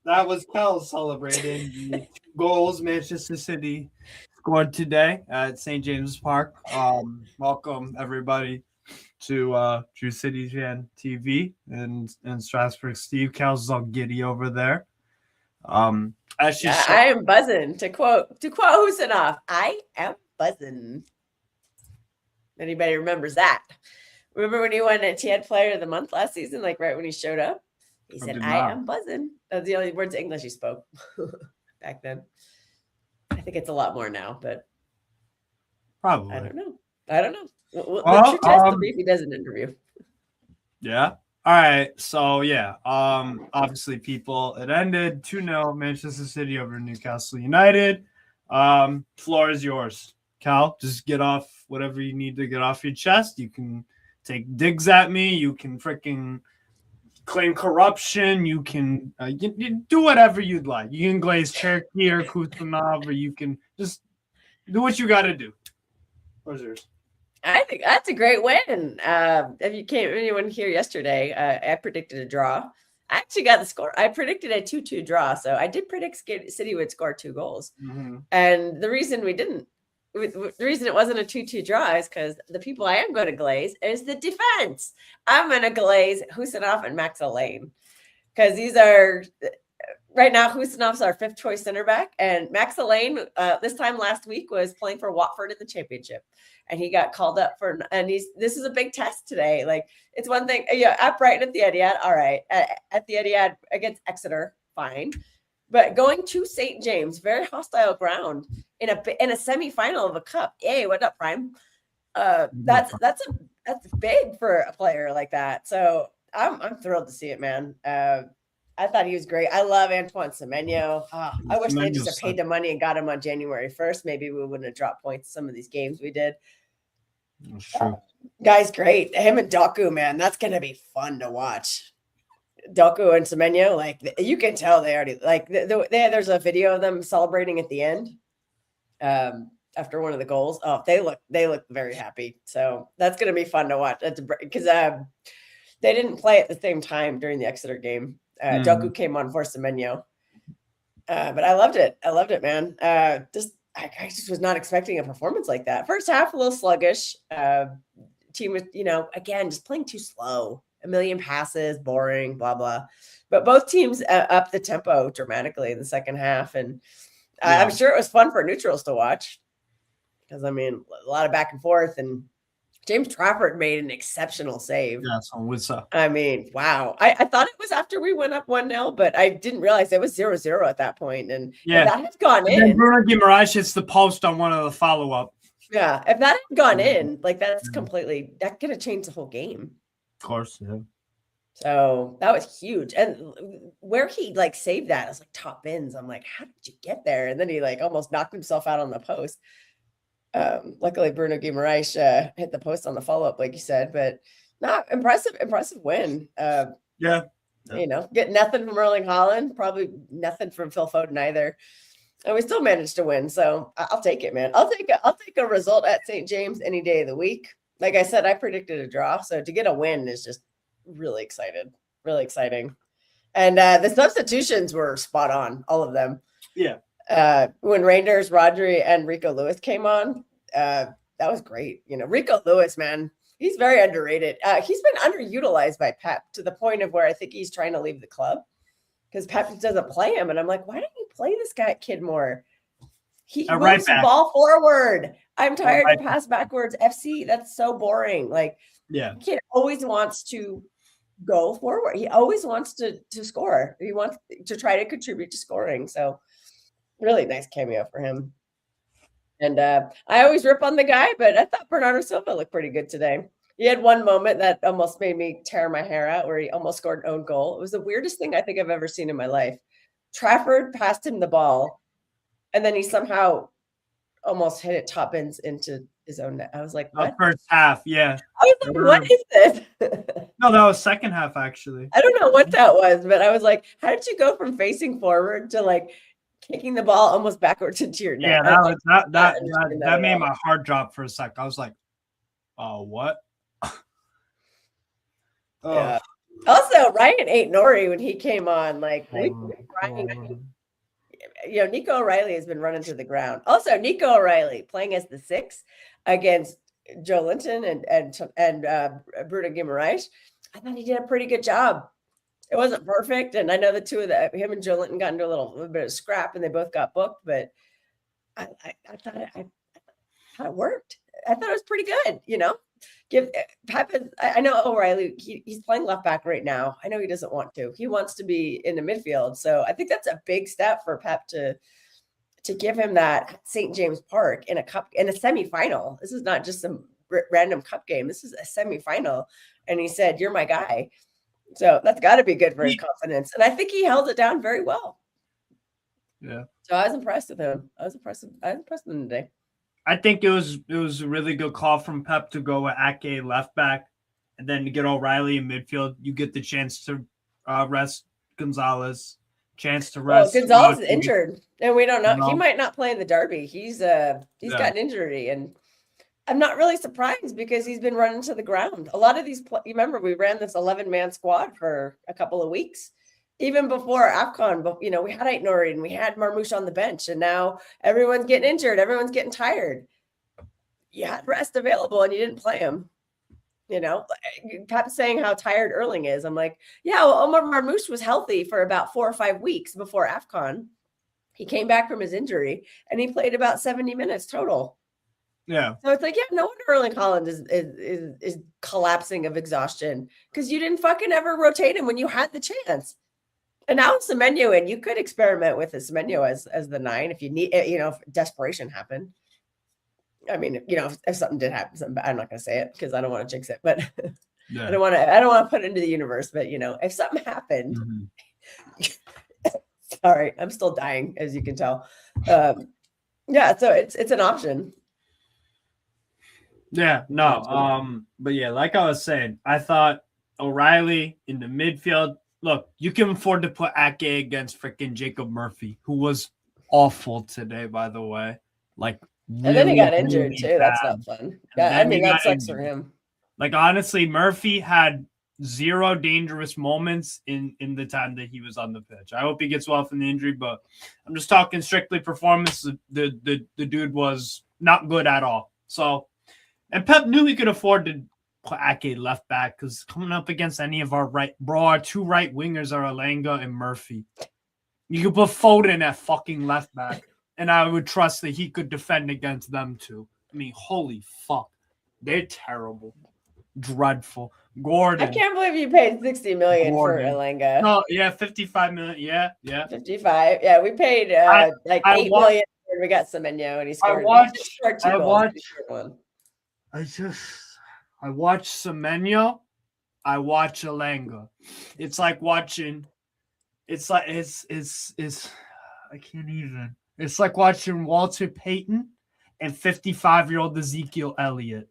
that was Kel celebrating the 2 goals Manchester City scored today at St. James's Park. Welcome everybody to Drew City Fan TV and Strasbourg. Steve Kel's all giddy over there. As you said, I am buzzing. To quote Husinov, I am buzzing. Anybody remembers that? Remember when he won a TED Player of the Month last season, like right when he showed up? He said, I am buzzing. That's the only words of English he spoke back then. I think it's a lot more now, but probably. I don't know. Let's test him if he does an interview. Yeah. All right. So, yeah. Obviously, people, it ended 2-0 Manchester City over Newcastle United. Floor is yours. Cal, just get off whatever you need to get off your chest. You can take digs at me. You can freaking claim corruption. You can you do whatever you'd like. You can glaze Cherokee or Kutunov, or you can just do what you got to do. What's yours? I think that's a great win. If anyone here yesterday, I predicted a draw. I actually got the score. I predicted a 2-2 draw. So I did predict City would score 2 goals. Mm-hmm. And the reason the reason it wasn't a 2-2 draw is because the people I am going to glaze is the defense. I'm going to glaze Husinov and Max Lane because these are right now. Husinov's our 5th choice center back, and Max Lane this time last week was playing for Watford in the Championship, and he got called up and this is a big test today. Like it's one thing, at Brighton at the Etihad, all right, at the Etihad against Exeter, fine. But going to St. James, very hostile ground in a semi-final of a cup. Hey, what up, Prime? That's big for a player like that. So I'm thrilled to see it, man. I thought he was great. I love Antoine Semenyo. I wish they just had paid the money and got him on January 1st. Maybe we wouldn't have dropped points some of these games we did. That's true. Guy's great. Him and Doku, man, that's gonna be fun to watch. Doku and Semenyo, like you can tell they already like there's a video of them celebrating at the end after one of the goals. Oh, they look very happy. So that's gonna be fun to watch because they didn't play at the same time during the Exeter game. Doku came on for Semenyo, but I loved it. Man. I just was not expecting a performance like that. First half a little sluggish. Team was again just playing too slow. A million passes, boring, blah, blah. But both teams up the tempo dramatically in the second half. And I'm sure it was fun for neutrals to watch because, I mean, a lot of back and forth. And James Trafford made an exceptional save. Yeah, it's on Witsa. I mean, wow. I thought it was after we went up 1-0, but I didn't realize it was 0-0 at that point. And if that had gone in. Bruno Guimaraes hits the post on one of the follow-up. Yeah, if that had gone in, like that's completely – that could have changed the whole game. Of course, yeah. So that was huge. And where he like saved that, I was like top bins. I'm like, how did you get there? And then he like almost knocked himself out on the post. Luckily Bruno Guimaraes hit the post on the follow-up, like you said, but not impressive win. Get nothing from Erling Haaland, probably nothing from Phil Foden either. And we still managed to win. So I'll take it, man. I'll take a result at St. James any day of the week. Like I said, I predicted a draw. So to get a win is just really exciting. And the substitutions were spot on, all of them. Yeah. When Reinders, Rodri, and Rico Lewis came on, that was great. Rico Lewis, man, he's very underrated. He's been underutilized by Pep to the point of where I think he's trying to leave the club because Pep doesn't play him. And I'm like, why don't you play this kid more? He moves the ball forward. I'm tired to pass backwards. FC, that's so boring. Like, the kid always wants to go forward. He always wants to score. He wants to try to contribute to scoring. So really nice cameo for him. And I always rip on the guy, but I thought Bernardo Silva looked pretty good today. He had one moment that almost made me tear my hair out where he almost scored an own goal. It was the weirdest thing I think I've ever seen in my life. Trafford passed him the ball, and then he somehow almost hit it top ends into his own net. I was like, what? First half, yeah. I was like, what is this? No, that was second half, actually. I don't know what that was, but I was like, how did you go from facing forward to like kicking the ball almost backwards into your net? Yeah, that made my heart drop for a sec. I was like, oh, what? Yeah. Also, Ryan ate Nori when he came on. Like, Nico O'Reilly has been running to the ground. Also, Nico O'Reilly playing as the 6 against Joe Linton and Bruno Guimaraes. I thought he did a pretty good job. It wasn't perfect, and I know the two of him and Joe Linton got into a little bit of scrap, and they both got booked. But I thought it worked. I thought it was pretty good. Give Pep. I know O'Reilly. He's playing left back right now. I know he doesn't want to. He wants to be in the midfield. So I think that's a big step for Pep to give him that at St. James Park in a semifinal. This is not just some random cup game. This is a semifinal, and he said, "You're my guy." So that's got to be good for his confidence. And I think he held it down very well. Yeah. So I was impressed with him. I was impressed with him today. I think it was a really good call from Pep to go with Ake left back, and then to get O'Reilly in midfield. You get the chance to rest Gonzalez, chance to rest. Well, Gonzalez is injured, and we don't know. He might not play in the derby. He's got an injury, and I'm not really surprised because he's been running to the ground. A lot of these, you remember, we ran this 11-man squad for a couple of weeks. Even before AFCON, but we had Aït-Nouri and we had Marmouche on the bench, and now everyone's getting injured. Everyone's getting tired. You had rest available and you didn't play him. Pep's saying how tired Erling is. I'm like, yeah, well, Omar Marmouche was healthy for about 4 or 5 weeks before AFCON. He came back from his injury and he played about 70 minutes total. Yeah. So it's like, yeah, no wonder Erling Haaland is collapsing of exhaustion because you didn't fucking ever rotate him when you had the chance. And now it's Semenyo, and you could experiment with a Semenyo as the 9 if you need, if desperation happened. I mean, if something did happen, I'm not going to say it because I don't want to jinx it, but yeah. I don't want to put it into the universe. But if something happened, sorry, I'm still dying, as you can tell. Yeah, so it's an option. Yeah, no, but yeah, like I was saying, I thought O'Reilly in the midfield. Look, you can afford to put Ake against freaking Jacob Murphy, who was awful today, by the way. Like, really, and then he got injured too. Bad. That's not fun. Yeah, I mean, that sucks for him. Like, honestly, Murphy had 0 dangerous moments in the time that he was on the pitch. I hope he gets well from the injury, but I'm just talking strictly performance. The dude was not good at all. So, and Pep knew he could afford to put Ake left back because coming up against any of our our 2 right wingers are Alanga and Murphy. You could put Foden at fucking left back, and I would trust that he could defend against them too. I mean, holy fuck, they're terrible, dreadful. Gordon, I can't believe you paid $60 million for Alanga. No, yeah, 55 million. Yeah, 55. Yeah, we paid like $8 million. We got Semenyo, and he scored. I watch Semenyo. I watch Alanga. It's like watching. It's like it's I can't even. It's like watching Walter Payton and 55-year-old Ezekiel Elliott.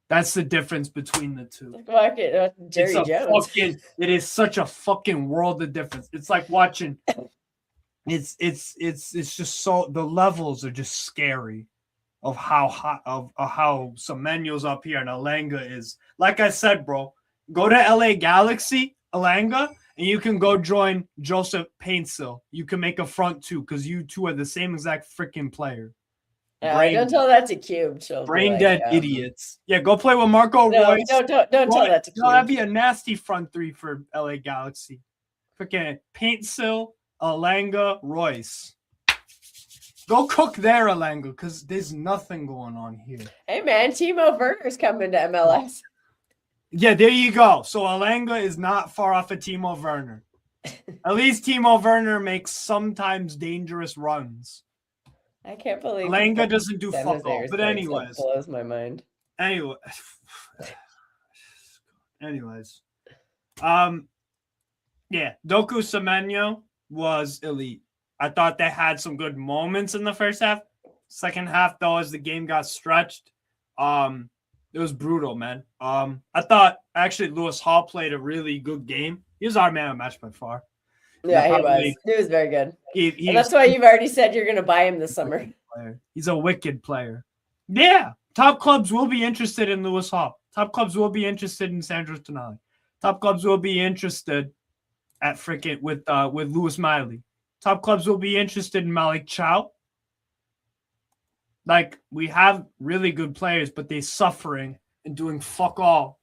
That's the difference between the two. Jerry Jones. It is such a fucking world of difference. It's like watching. It's just so the levels are just scary. Of how hot of how Semenyo's up here and Alanga is. Like I said, bro, go to LA Galaxy, Alanga, and you can go join Joseph Paintsill. You can make a front 2 because you two are the same exact freaking player. Don't tell that to Cube. Brain dead idiots. Yeah, go play with Marco Royce. Don't tell that to Cube. No, that'd be a nasty front 3 for LA Galaxy. Freaking Paintsill, Alanga, Royce. Go cook there, Alanga, because there's nothing going on here. Hey, man, Timo Werner's coming to MLS. Yeah, there you go. So Alanga is not far off of Timo Werner. At least Timo Werner makes sometimes dangerous runs. I can't believe Alanga doesn't do fuck all. But anyways. That blows my mind. Anyways. Yeah, Doku Semenyo was elite. I thought they had some good moments in the first half. Second half, though, as the game got stretched, it was brutal, man. I thought actually Lewis Hall played a really good game. He was our man of the match by far. Yeah, he was. He was very good. And that's why you've already said you're going to buy him this summer. He's a wicked player. Yeah, top clubs will be interested in Lewis Hall. Top clubs will be interested in Sandro Tonali. Top clubs will be interested at frickin' with Lewis Miley. Top clubs will be interested in Malik Chow. Like, we have really good players, but they're suffering and doing fuck all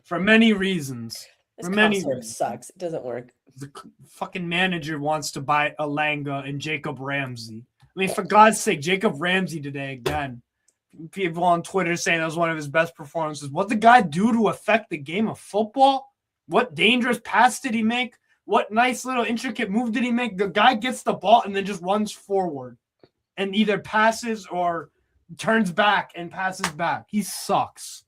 for many reasons. This For many concert reasons. sucks. It doesn't work. The fucking manager wants to buy Alanga and Jacob Ramsey. I mean, for God's sake, Jacob Ramsey today again. People on Twitter saying that was one of his best performances. What the guy do to affect the game of football? What dangerous pass did he make? What nice little intricate move did he make? The guy gets the ball and then just runs forward and either passes or turns back and passes back. He sucks.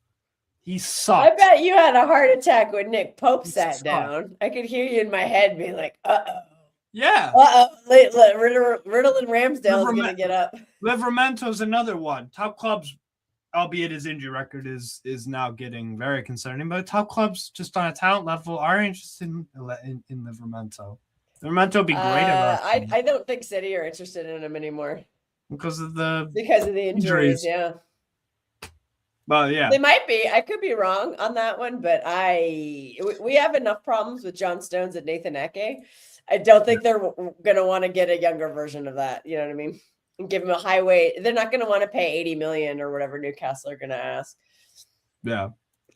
He sucks. I bet you had a heart attack when Nick Pope sat sucks. down. I could hear you in my head being like, uh-oh. Yeah. Riddle and Ramsdale's going to get up. Livermento's another one. Top clubs, albeit his injury record is now getting very concerning, but top clubs just on a talent level are interested in Livermento. Livermento would be great at that. I don't think City are interested in him anymore. Because of the injuries, yeah. But yeah. They might be. I could be wrong on that one, but we have enough problems with John Stones and Nathan Eke. I don't think they're going to want to get a younger version of that. You know what I mean? And give him a high weight. They're not going to want to pay 80 million or whatever Newcastle are going to ask. Yeah.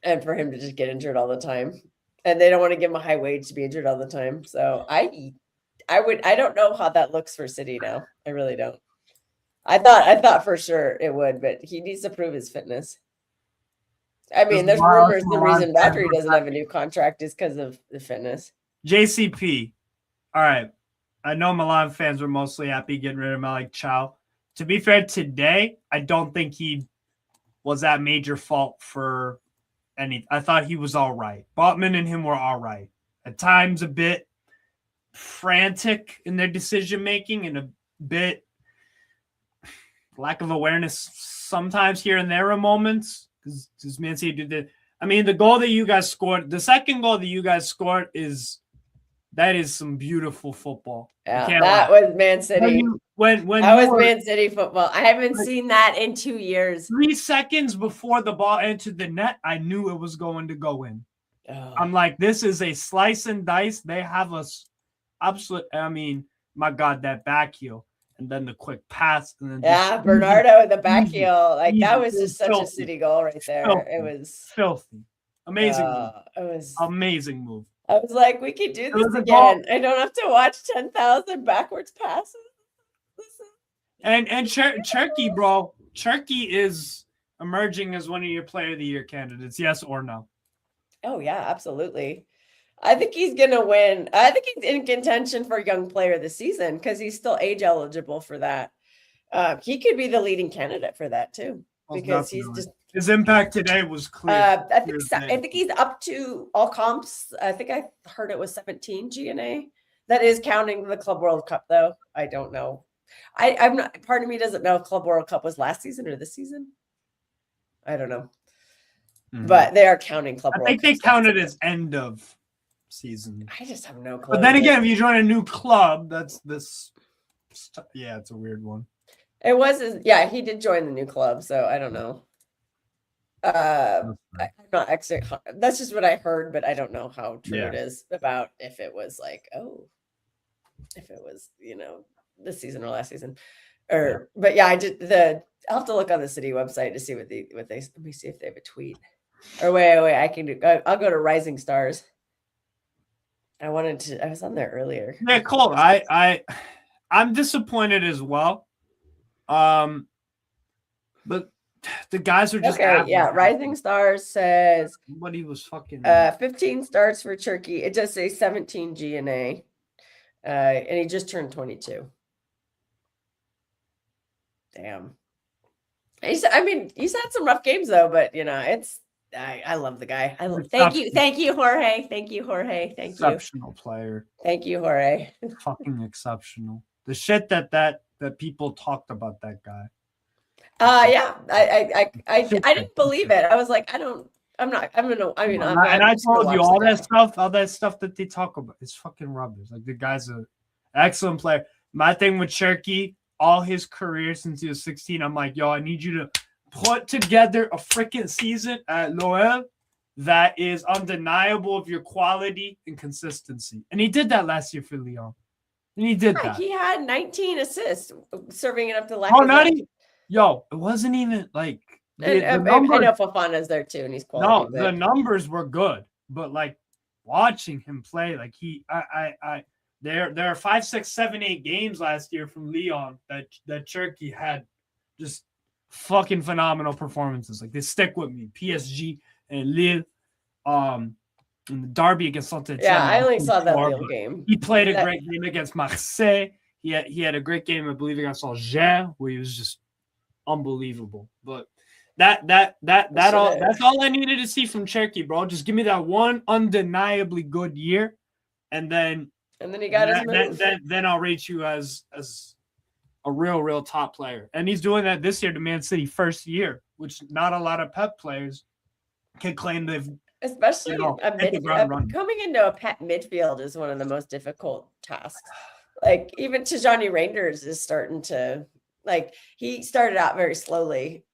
And for him to just get injured all the time. And they don't want to give him a high wage to be injured all the time. So I don't know how that looks for City now. I really don't. I thought for sure it would, but he needs to prove his fitness. I mean, there's rumors the reason Rodri doesn't have a new contract is because of the fitness. JCP. All right. I know Milan fans were mostly happy getting rid of Malik Chow. To be fair, today, I don't think he was at major fault for any. I thought he was all right. Botman and him were all right. At times, a bit frantic in their decision-making and a bit lack of awareness sometimes here and there are moments. Because Man City did that. I mean, the goal that you guys scored, the second goal that you guys scored that is some beautiful football. Yeah, that was Man City. When that was Man City football. I haven't seen that in 2 years. 3 seconds before the ball entered the net, I knew it was going to go in. Oh. I'm like, this is a slice and dice. They have us absolute. I mean, my God, that back heel. And then the quick pass. And then Bernardo with the back heel. Like, that was just such filthy. a City goal right there. Filthy. It was filthy. Amazing move. It was amazing move. I was like, we could do this again. I don't have to watch 10,000 backwards passes. And Cherky, bro. Cherky is emerging as one of your player of the year candidates. Yes or no? Oh, yeah, absolutely. I think he's going to win. I think he's in contention for young player of the season because he's still age eligible for that. He could be the leading candidate for that too. Because he's just his impact today was clear. I think he's up to all comps. I think I heard it was 17 GNA. That is counting the Club World Cup, though. I don't know. I'm not. Part of me doesn't know if Club World Cup was last season or this season. I don't know, but they are counting Club World Cup. I think they counted as end of season. I just have no clue. But then again, if you join a new club, that's this. Yeah, it's a weird one. It was, he did join the new club, so I don't know. I'm not actually. That's just what I heard, but I don't know how true it is about if it was like, if it was, this season or last season, but yeah, I did I'll have to look on the City website to see what they. Let me see if they have a tweet. Or wait, I can do. I'll go to Rising Stars. I was on there earlier. Yeah, cool. I'm disappointed as well. But the guys are just okay. Yeah, Rising Stars says nobody was fucking 15 starts for Turkey. It does say 17 GNA, and he just turned 22. Damn. He's had some rough games though, but I love the guy. Thank you, Jorge. Thank you, Jorge. Thank you. Exceptional player. Thank you, Jorge. Fucking exceptional. The shit that people talked about that guy. Yeah, I didn't believe it. I was like, I told you all that stuff that they talk about is fucking rubbish. Like, the guy's an excellent player. My thing with Cherky, all his career since he was 16, I'm like, yo, I need you to put together a freaking season at Loel that is undeniable of your quality and consistency. And he did that last year for Lyon. And he did that. He had 19 assists, serving it up to Oh, not even. Yo, it wasn't even like and the numbers. I know Fofana's there too, and he's quality. No, the numbers were good, but like watching him play, like there are 5, 6, 7, 8 games last year from Lyon that Cherki had just fucking phenomenal performances. Like they stick with me. PSG and Lille, in the derby against Saint-Etienne. Yeah, I only saw that Lille game. He played a great game against Marseille. He had a great game, I believe, against Angers, where he was just unbelievable. But that's all I needed to see from Cherki, bro. Just give me that one undeniably good year, and then he got his move. Then I'll rate you as a real top player. And he's doing that this year to Man City first year, which not a lot of Pep players can claim they've. Especially coming into a Pep midfield is one of the most difficult tasks. Like even Tijani Reinders is starting to he started out very slowly.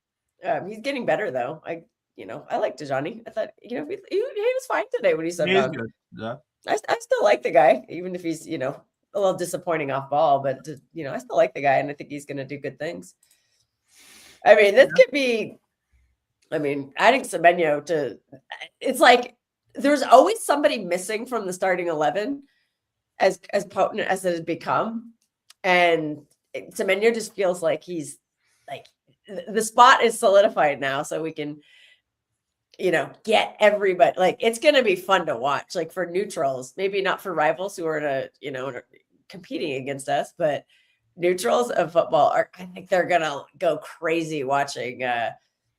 He's getting better though. I like Tijani. I thought he was fine today when he said that. Yeah. I still like the guy, even if he's a little disappointing off ball, but I still like the guy, and I think he's going to do good things. I mean, this could be. I mean, adding Semenyo it's like there's always somebody missing from the starting 11 as potent as it has become. And Semenyo just feels like he's like the spot is solidified now. So we can, get everybody. Like it's going to be fun to watch, like for neutrals, maybe not for rivals who are competing against us, but neutrals of football I think they're going to go crazy watching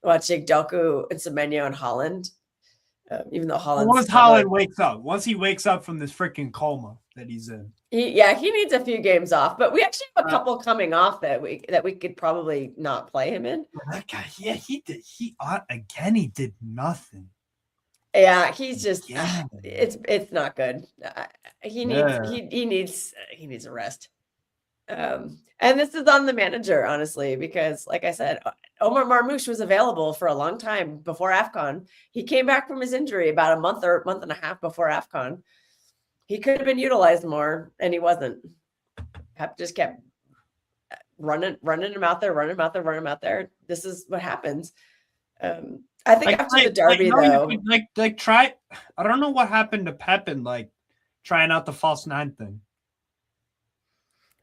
Doku and Semenyo and Holland, even though once Holland wakes up, once he wakes up from this freaking coma that he's in, he needs a few games off. But we actually have a couple coming off that we could probably not play him in. That guy, yeah, he did. He did nothing. Yeah, he's just it's not good. He needs a rest. And this is on the manager, honestly, because like I said, Omar Marmoush was available for a long time before AFCON. He came back from his injury about a month and a half before AFCON. He could have been utilized more, and he wasn't. Pep just kept running him out there. This is what happens. I think after the derby, though, try. I don't know what happened to Pep and trying out the false 9 thing.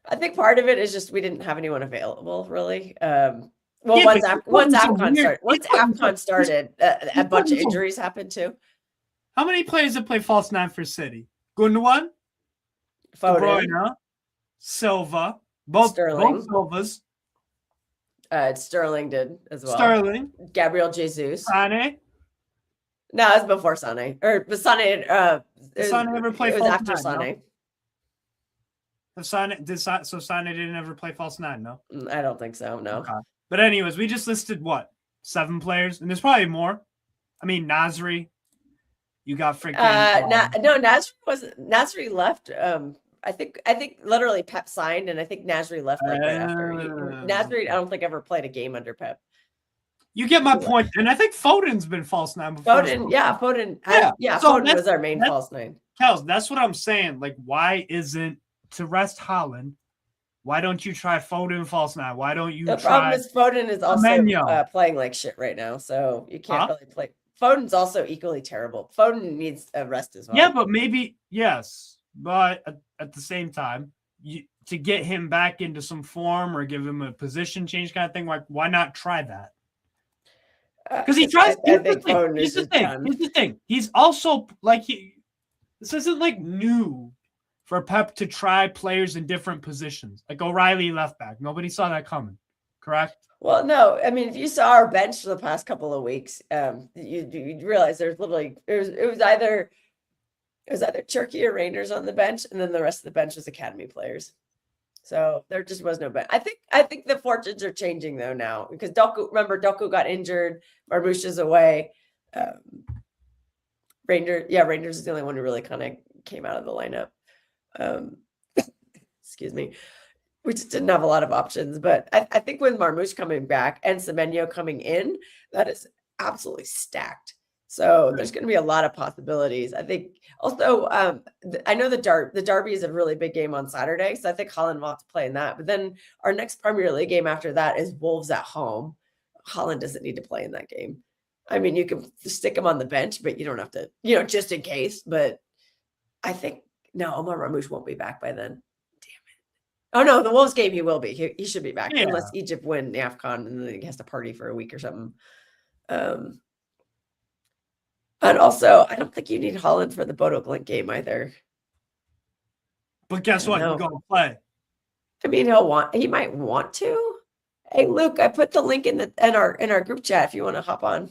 I think part of it is just we didn't have anyone available, really. Once AFCON started, a bunch of injuries happened too. How many players have played false 9 for City? Gundogan, Foden, De Bruyne, Silva, both Silvas. Sterling did as well. Sterling, Gabriel Jesus, Sane. No, it was before Sane. Or Sane. Sane ever play? It was after Sane. So Sane didn't ever play false 9, no? I don't think so, no. Okay. But anyways, we just listed 7 players, and there's probably more. I mean, Nasri, you got freaking. Nasri left. I think literally Pep signed, and I think Nasri left right after. Nasri, I don't think ever played a game under Pep. You get my point, and I think Foden's been false 9 before. Foden. Foden was our main false 9. Kels, that's what I'm saying. Like, why isn't to rest Haaland? Why don't you try Foden false 9? Why don't you try? The problem is Foden is also playing like shit right now, so you can't really play. Foden's also equally terrible. Foden needs a rest as well. Yeah, but but at the same time, to get him back into some form or give him a position change kind of thing, like why not try that? Because he tries. Here's the thing. He's also this isn't like new for Pep to try players in different positions, like O'Reilly left back. Nobody saw that coming, correct? Well, no. I mean, if you saw our bench for the past couple of weeks, you'd realize there's literally it was either Cherki or Rangers on the bench, and then the rest of the bench was academy players. So there just was no bench. I think the fortunes are changing though now because Doku got injured, Marmoush is away. Rangers is the only one who really kind of came out of the lineup. Excuse me. We just didn't have a lot of options, but I think with Marmoush coming back and Semenyo coming in, that is absolutely stacked. So there's going to be a lot of possibilities. I think also, I know the Derby is a really big game on Saturday, so I think Holland will have to play in that. But then our next Premier League game after that is Wolves at home. Holland doesn't need to play in that game. I mean, you can stick him on the bench, but you don't have to, just in case. But I think no, Omar Ramouche won't be back by then. Damn it! Oh no, the Wolves game he will be. He should be back unless Egypt win the AFCON and then he has to party for a week or something. And also, I don't think you need Holland for the Bodo Glimt game either. But guess what? He's gonna play. I mean, he might want to. Hey, Luke, I put the link in our group chat if you want to hop on.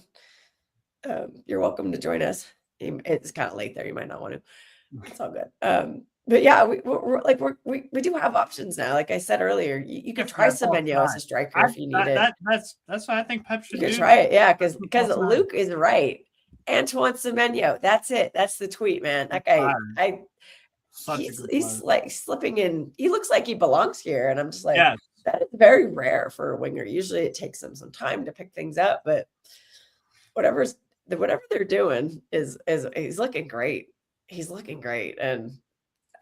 You're welcome to join us. It's kind of late there. You might not want to. It's all good. But yeah, we do have options now. Like I said earlier, you could try Semenyo as a striker if you need it. That's what I think Pep should do. You could try it, yeah, because Luke is right. Antoine Semenyo, that's it. That's the tweet, man. That guy, he's like slipping in. He looks like he belongs here, and I'm just like, that is very rare for a winger. Usually, it takes them some time to pick things up, but whatever they're doing is he's looking great. He's looking great, and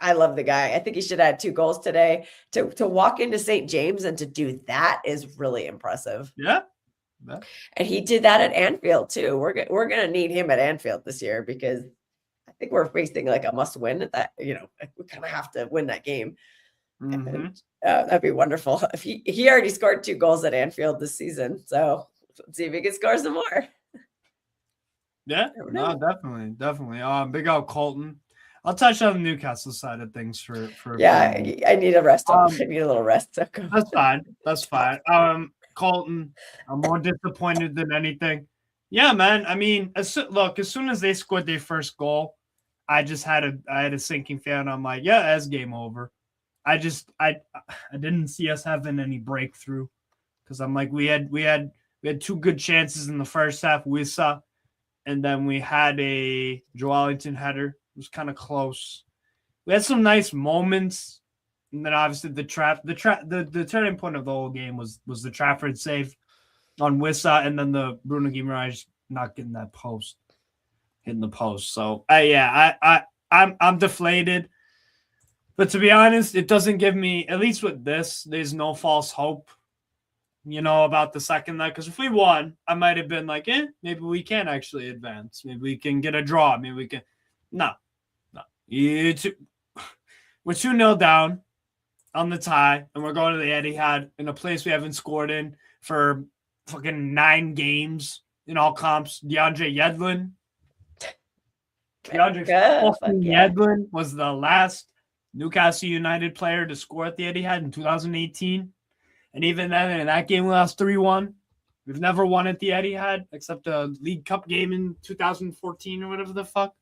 I love the guy. I think he should add 2 goals today. To walk into St. James and to do that is really impressive. Yeah. And he did that at Anfield too. We're gonna need him at Anfield this year because I think we're facing like a must win at that. We kind of have to win that game. Mm-hmm. And, that'd be wonderful. If he already scored 2 goals at Anfield this season, so let's see if he can score some more. Yeah, no, definitely. Big out Colton. I'll touch on the Newcastle side of things for. I need a rest. I need a little rest. So That's fine. Colton, I'm more disappointed than anything. Yeah, man. I mean, as soon as they scored their first goal, I had a sinking feeling. I'm like, yeah, that's game over. I didn't see us having any breakthrough because I'm like, we had 2 good chances in the first half. Wissa, and then we had a Joelinton header. It was kind of close. We had some nice moments. And then obviously the turning point of the whole game was the Trafford save on Wissa, and then the Bruno Guimaraes not getting that post, hitting the post. So I'm deflated. But to be honest, it doesn't give me, at least with this, there's no false hope, about the second leg. Because if we won, I might have been like, maybe we can actually advance. Maybe we can get a draw. Maybe we can. No. We're 2-0 down on the tie, and we're going to the Etihad in a place we haven't scored in for fucking 9 games in all comps. DeAndre Yedlin was the last Newcastle United player to score at the Etihad in 2018. And even then, in that game, we lost 3-1. We've never won at the Etihad except a League Cup game in 2014 or whatever the fuck.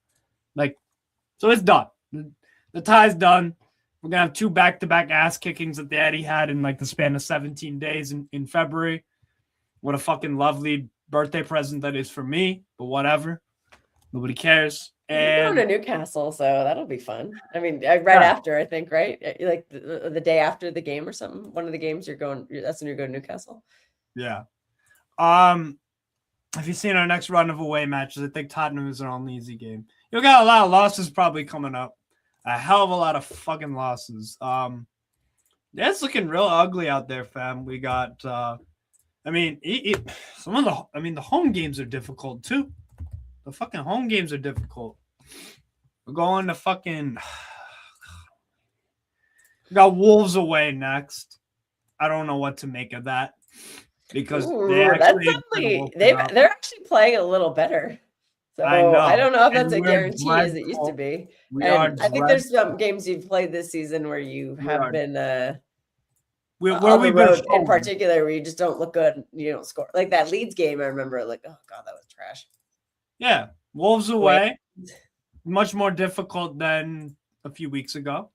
So it's done. The tie's done. We're going to have 2 back-to-back ass kickings at the Etihad in the span of 17 days in February. What a fucking lovely birthday present that is for me, but whatever. Nobody cares. And you're going to Newcastle, so that'll be fun. I mean, after, I think, right? Like the day after the game or something. One of the games that's when you're going to Newcastle. Yeah. Have you seen our next run of away matches? I think Tottenham is our only easy game. You've got a lot of losses probably coming up. A hell of a lot of fucking losses. It's looking real ugly out there, fam. We got, the home games are difficult too. The fucking home games are difficult. We're going to fucking. We got Wolves away next. I don't know what to make of that because they're actually playing a little better. So I don't know if that's a guarantee as it used to be. I think there's some games you've played this season where you have been on the road in particular where you just don't look good. You don't score. Like that Leeds game, I remember oh God, that was trash. Yeah. Wolves away. Much more difficult than a few weeks ago.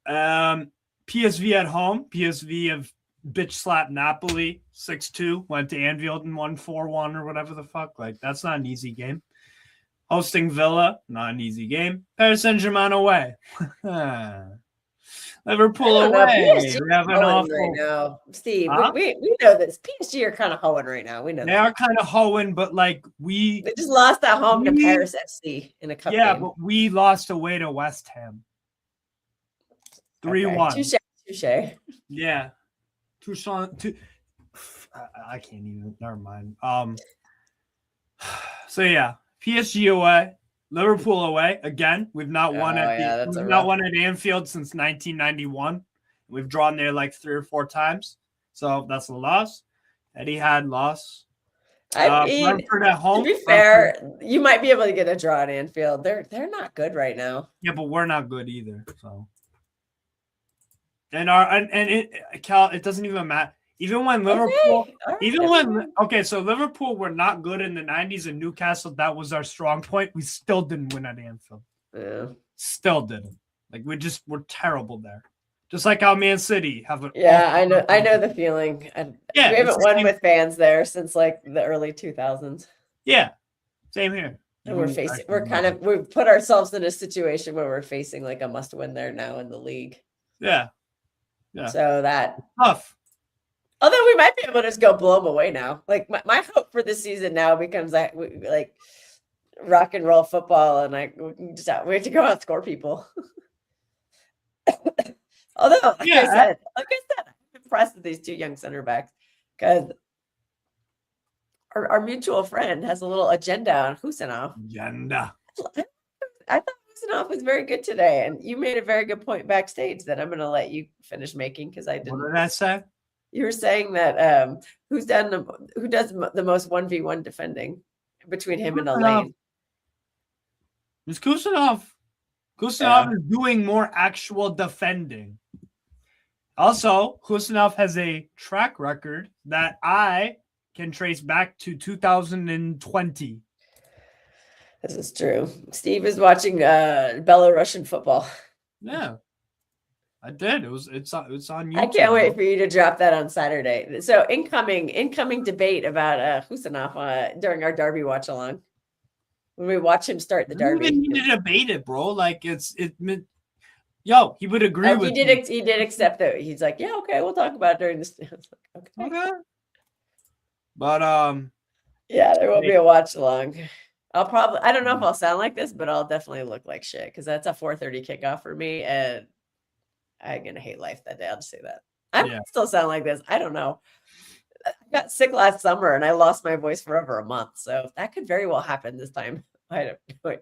PSV at home. PSV have bitch slapped Napoli 6-2, went to Anfield and won 4-1 or whatever the fuck. That's not an easy game. Hosting Villa, not an easy game. Paris Saint-Germain away. Liverpool I don't know. away. PSG We have an hoeing right awful. now. Steve, Huh? we know this. PSG are kind of hoeing right now. We know They that. are kind of hoeing, but like They just lost at home to Paris FC in a cup game. but we lost away to West Ham. 3-1. Touche. Yeah. I can't even. Never mind. So yeah, PSG away, Liverpool away again. We've not won at Anfield since 1991. We've drawn there like 3 or 4 times, so that's a loss. Etihad loss. I mean, Brentford at home. to be fair, you might be able to get a draw at Anfield. They're not good right now. Yeah, but we're not good either. So, it doesn't even matter. Even when Liverpool, so Liverpool were not good in the 90s, and Newcastle, that was our strong point. We still didn't win at Anfield. Yeah. Still didn't. Like we're terrible there. Just like how Man City have an. Yeah, I know the feeling. We haven't won with fans there since like the early 2000s. Yeah, same here. And we've put ourselves in a situation where we're facing like a must-win there now in the league. Yeah. So that tough. Although we might be able to just go blow them away now. Like my hope for this season now becomes like rock and roll football, and we have to go out and score people. Although, like I said, I'm impressed with these 2 young center backs because our mutual friend has a little agenda on Husanov. I thought Husanov was very good today, and you made a very good point backstage that I'm going to let you finish making because I didn't. What did I say? You were saying that who does the most 1v1 defending between him and Elaine? It's Kusanov. Kusanov is doing more actual defending. Also, Kusanov has a track record that I can trace back to 2020. This is true. Steve is watching Belarusian football. Yeah. I did. It's on YouTube. I can't wait for you to drop that on Saturday. So incoming debate about Husanov during our Derby watch along. When we watch him start the Derby. You need to debate it, bro. Like he would agree with me. He did accept that. He's like, yeah, okay, we'll talk about it during this. Okay. But yeah, there will be a watch along. I don't know if I'll sound like this, but I'll definitely look like shit because that's a 4:30 kickoff for me, and I'm gonna hate life that day. I'll just say that. I still sound like this. I don't know. I got sick last summer and I lost my voice for over a month, so that could very well happen this time. I don't know.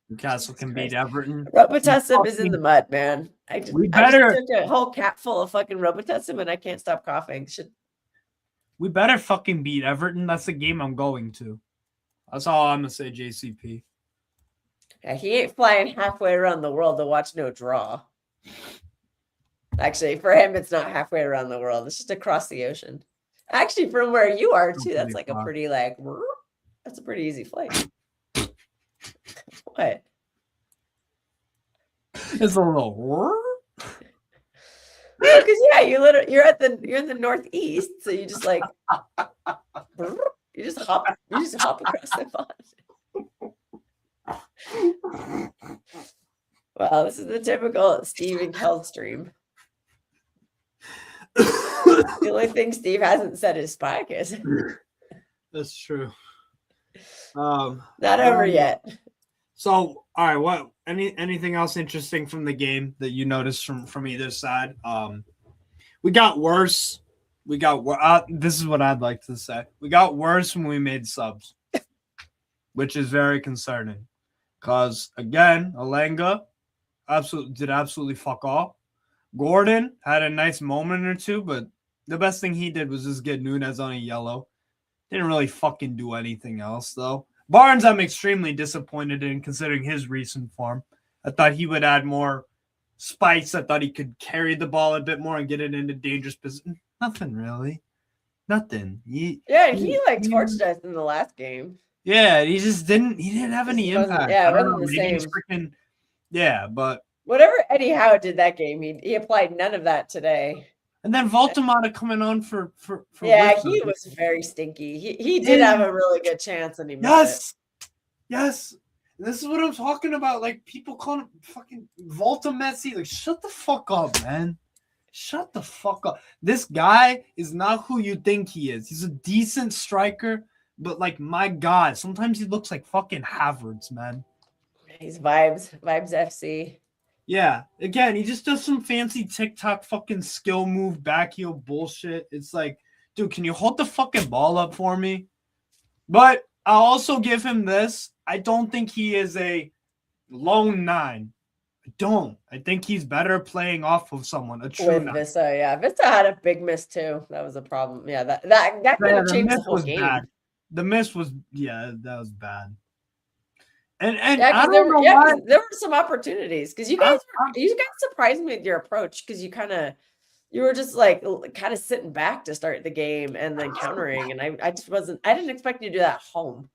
Newcastle can beat Everton. Robitussin is in the mud, man. I just took a whole cap full of fucking Robitussin and I can't stop coughing. We better fucking beat Everton. That's the game I'm going to. That's all I'm gonna say, JCP. Yeah, he ain't flying halfway around the world to watch no draw. Actually, for him, it's not halfway around the world. It's just across the ocean. Actually, from where you are too, that's like a pretty that's a pretty easy flight. What? It's a little. Because you're in the northeast, so you just like you just hop across the pond. Wow, this is the typical Steve and Kel stream. The only thing Steve hasn't said is Spike is. That's true. Not over yet. So, all right, what anything else interesting from the game that you noticed from either side? We got worse. This is what I'd like to say. We got worse when we made subs, which is very concerning. Because again, Alenga absolutely fuck off. Gordon had a nice moment or two, but the best thing he did was just get Nunez on a yellow. Didn't really fucking do anything else, though. Barnes, I'm extremely disappointed in, considering his recent form. I thought he would add more spice. I thought he could carry the ball a bit more and get it into dangerous position. Nothing really. Nothing. He torched us in the last game. Yeah, he just didn't. He didn't have any impact. Yeah, it wasn't the same. But whatever Eddie Howe did that game, he applied none of that today. And then Voltamata coming on for yeah, he was very stinky. He did have a really good chance and he missed it. Yes. And this is what I'm talking about. Like, people calling him fucking Volta Messi. Like, shut the fuck up, man. Shut the fuck up. This guy is not who you think he is. He's a decent striker, but like, my God, sometimes he looks like fucking Havertz, man. He's vibes FC. Yeah, again, he just does some fancy TikTok fucking skill move, backheel bullshit. It's like, dude, can you hold the fucking ball up for me? But I'll also give him this. I don't think he is a lone nine. I don't. I think he's better playing off of someone, a true With nine. Vista, yeah. Vista had a big miss too. That was a problem. Yeah, that could have changed the whole game. Bad. The miss was, yeah, that was bad. And yeah, I don't know why. there were some opportunities because you guys surprised me with your approach because you were just like kind of sitting back to start the game and then countering, and I didn't expect you to do that at home.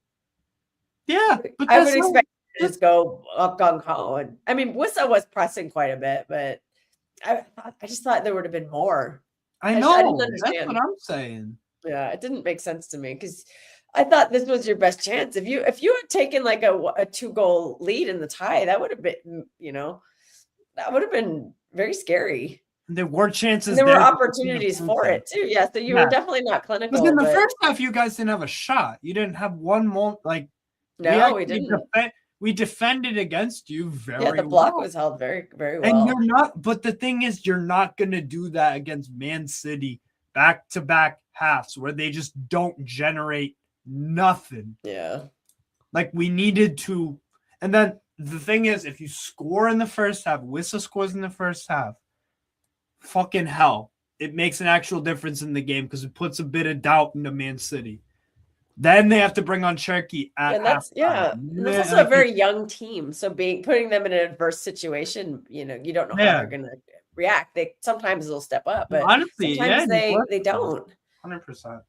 Yeah, but I would expect you to just go up gung ho. And I mean, Wissa was pressing quite a bit, but I just thought there would have been more. I know. I didn't understand. That's what I'm saying. Yeah, it didn't make sense to me because I thought this was your best chance. If you had taken like a 2-goal lead in the tie, that would have been, that would have been very scary. There were chances. There were opportunities for it too. Yeah, so you were definitely not clinical. Because in the first half, you guys didn't have a shot. You didn't have one moment. Like, no, we didn't. We defended against you very well. Yeah, the block was held very, very well. And you're not. But the thing is, you're not going to do that against Man City back-to-back halves where they just don't generate nothing. Yeah. Like, we needed to. And then the thing is, if you score in the first half, Wissa scores in the first half, fucking hell, it makes an actual difference in the game because it puts a bit of doubt into Man City. Then they have to bring on Cherky at that's also a very young team. So putting them in an adverse situation, you don't know how they're gonna react. Sometimes they'll step up, but honestly, sometimes they don't. 100%.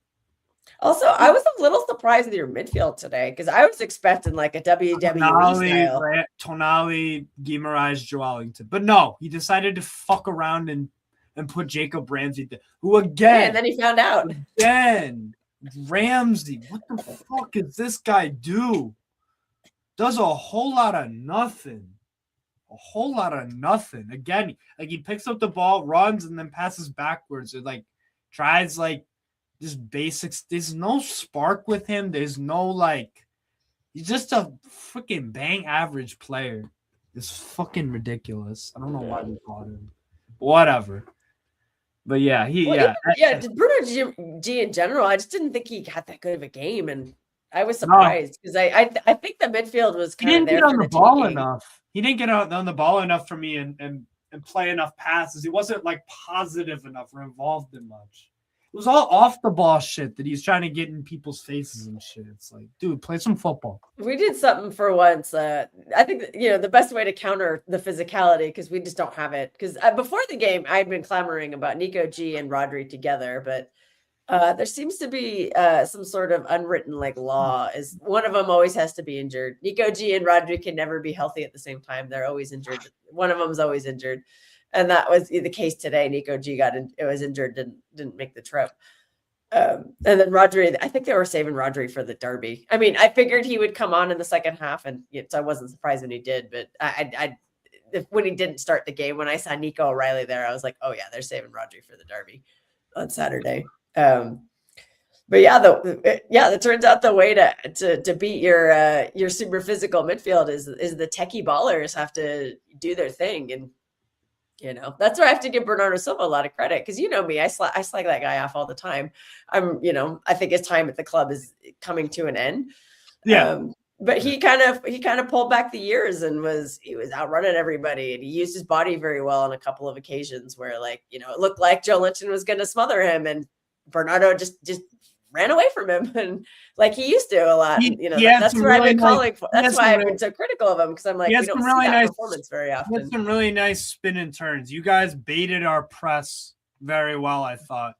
Also, I was a little surprised with your midfield today because I was expecting like a WWE style. Tonali, Guimaraes, Joelinton. But no, he decided to fuck around and put Jacob Ramsey there, who again. And then he found out. Again, Ramsey, what the fuck does this guy do? Does a whole lot of nothing. A whole lot of nothing. Again, like he picks up the ball, runs, and then passes backwards. Or like tries like just basics. There's no spark with him. There's no he's just a freaking bang average player. It's fucking ridiculous. I don't know why we bought him. Whatever. But yeah, Bruno G in general, I just didn't think he had that good of a game, and I was surprised because I think the midfield was kind of there. He didn't get on the ball enough. He didn't get on the ball enough for me and play enough passes. He wasn't like positive enough or involved in much. It was all off the ball shit that he's trying to get in people's faces and shit. It's like, dude, play some football. We did something for once. I think the best way to counter the physicality, because we just don't have it. Because before the game, I'd been clamoring about Nico G and Rodri together, but there seems to be some sort of unwritten law. Is one of them always has to be injured. Nico G and Rodri can never be healthy at the same time. They're always injured. One of them's always injured. And that was the case today. Nico G was injured, didn't make the trip. And then Rodri, I think they were saving Rodri for the derby. I mean, I figured he would come on in the second half, and so I wasn't surprised when he did. But when he didn't start the game, when I saw Nico O'Reilly there, I was like, oh yeah, they're saving Rodri for the derby on Saturday. But it turns out the way to beat your super physical midfield is the techie ballers have to do their thing. And that's where I have to give Bernardo Silva a lot of credit, because me, I slag that guy off all the time. I think his time at the club is coming to an end. Yeah. But he kind of pulled back the years and he was outrunning everybody, and he used his body very well on a couple of occasions where it looked like Joelinton was going to smother him, and Bernardo just ran away from him, and like he used to a lot. That's where I've been calling for. That's why I've been so critical of him, because I'm like, we don't see that performance very often. He had some really nice spin and turns. You guys baited our press very well, I thought.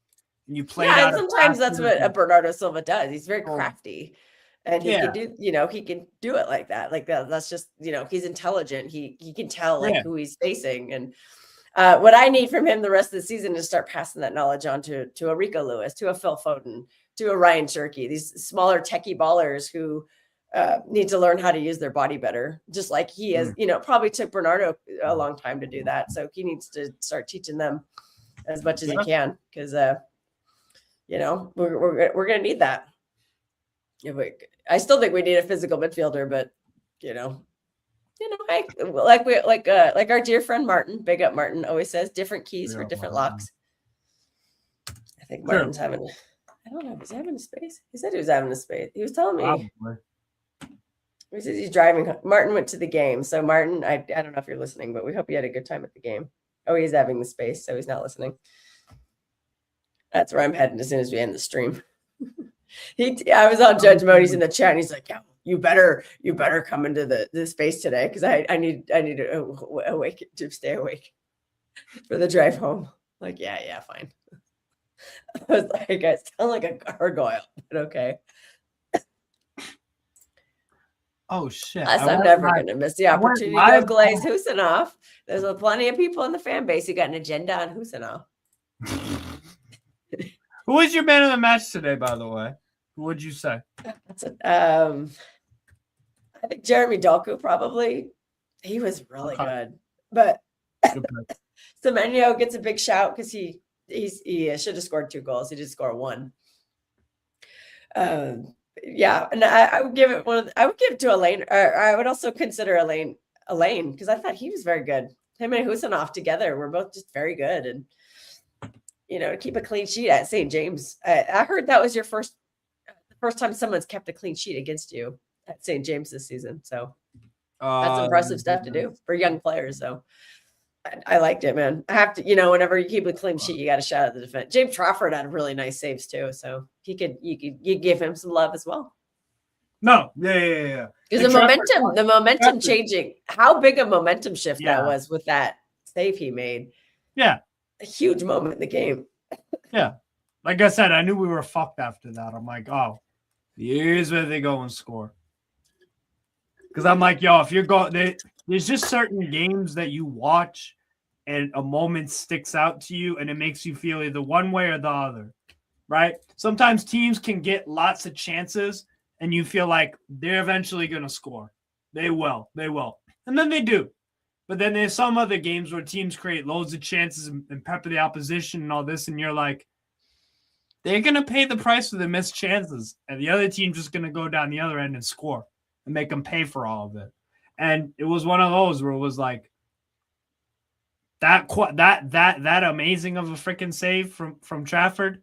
And you played. Yeah, and sometimes that's what Bernardo Silva does. He's very crafty, and he can do. He can do it like that. Like that. That's just he's intelligent. He can tell who he's facing, and what I need from him the rest of the season is start passing that knowledge on to a Rico Lewis, to a Phil Foden, to a Ryan Cherky, these smaller techie ballers who need to learn how to use their body better, just like he is. Probably took Bernardo a long time to do that, so he needs to start teaching them as much as he can, because we're gonna need that. I still think we need a physical midfielder, but like our dear friend Martin, big up Martin, always says, different keys for different locks. I think Martin's having. I don't know. Was he having a space? He said he was having a space. He was telling me. Probably. He says he's driving. Martin went to the game. So Martin, I don't know if you're listening, but we hope you had a good time at the game. Oh, he's having the space, so he's not listening. That's where I'm heading as soon as we end the stream. I was on Judge mode. He's in the chat, and he's like, "Yeah, you better come into the space today, because I need to stay awake for the drive home." Like, yeah, fine. I was like, I sound like a gargoyle, but okay. Oh shit! I'm never gonna miss the opportunity to go glaze Husinov. There's plenty of people in the fan base who got an agenda on Husinov. Who was your man of the match today, by the way? Who would you say? I think Jeremy Doku probably. He was really good, but Semenyo gets a big shout because he should have scored 2 goals. He did score 1. Yeah, and I would give it I would give it to Elaine, or I would also consider Elaine, because I thought he was very good. Him and Husinov together were both just very good, and to keep a clean sheet at St. James. I heard that was the first time someone's kept a clean sheet against you at St. James this season. So that's impressive stuff to do for young players. So I liked it, man. I have to, whenever you keep a clean sheet, you got to shout at the defense. James Trafford had really nice saves too, so you give him some love as well. No, yeah. Because the momentum changing. How big a momentum shift that was with that save he made. Yeah, a huge moment in the game. Yeah, like I said, I knew we were fucked after that. I'm like, oh, here's where they go and score. Because I'm like, yo, if you're going, there's just certain games that you watch and a moment sticks out to you and it makes you feel either one way or the other, right? Sometimes teams can get lots of chances and you feel like they're eventually going to score. They will. And then they do. But then there's some other games where teams create loads of chances and pepper the opposition and all this, and you're like, they're going to pay the price for the missed chances, and the other team's just going to go down the other end and score and make them pay for all of it. And it was one of those where it was like that amazing of a freaking save from Trafford.